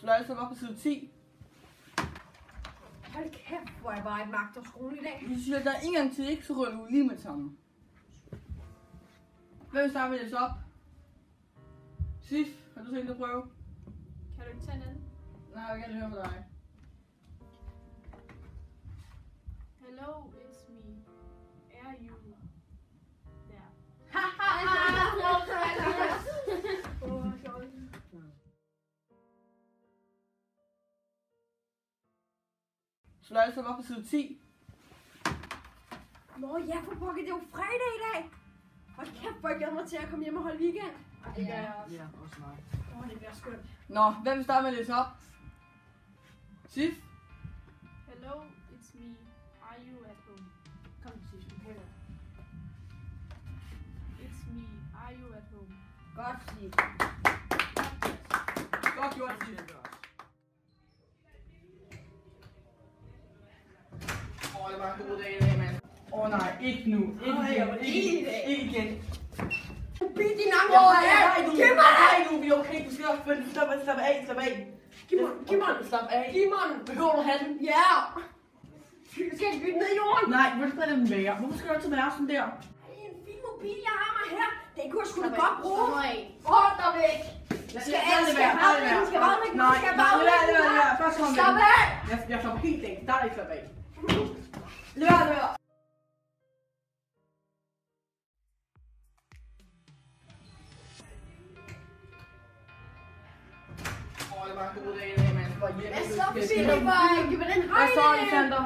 Slå alle sammen op på side 10. Hold kæft, hvor jeg bare et magt og skolen i dag. Hvis du siger, at der er en gang til ikke, så rører du lige med det samme. Hvem starter med at læse op? Sif, har du tænkt at prøve? Kan du ikke tage en anden? Nej, jeg vil gerne høre fra dig. Hello, it's me. Are you there? Slå alle sammen op på side 10. Nå ja, for pokker, det er jo fredag i dag. Hold kæft, hvor jeg glæder mig til at komme hjem og holde weekend. Ej, det gør jeg også. Ja, også mig. Det bliver skønt. Nå, hvem vil starte med at læse op? Sif? Hello, it's me. Are you at home? Kom, Sif, du kan det. It's me. Are you at home? Godt, Sif. Godt gjort, Sif. Det var en god dag i dag, mand. Nej, ikke nu. Ikke igen. Ikke igen. Bid din arm Jeg over har her. ikke nu. Giv mig Jeg har det. ikke nu. Vi er okay. Du skal slap af. Slap af. Giv mig den. Slap af. Giv mig den. Behøver du have den? Ja. Skal jeg bygge ned i jorden? Nej, hvor skal den være? Hvorfor skal du altid være sådan der? Det er en fin mobil, jeg har mig her. Den kunne jeg sgu da godt bruge. Slap Hold dig væk. Skal bare væk. Nej, lad være. Først kom Slap af. Jeg slapper helt af. Der er ikke slap af. Lad være. Det var en god dag i dag, mand. Hvad så, Philip? Giv mig den Hvad højde. så, Alexander?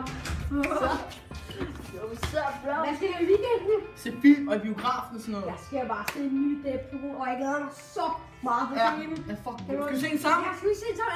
Hvad skal jeg i weekenden? Se film og i biografen og sådan noget. Jeg skal bare se en ny Deadpool, og jeg glæder mig så meget til Ja, filmen. ja, fuck. Skal vi se den sammen? Ja, skal vi se den sammen?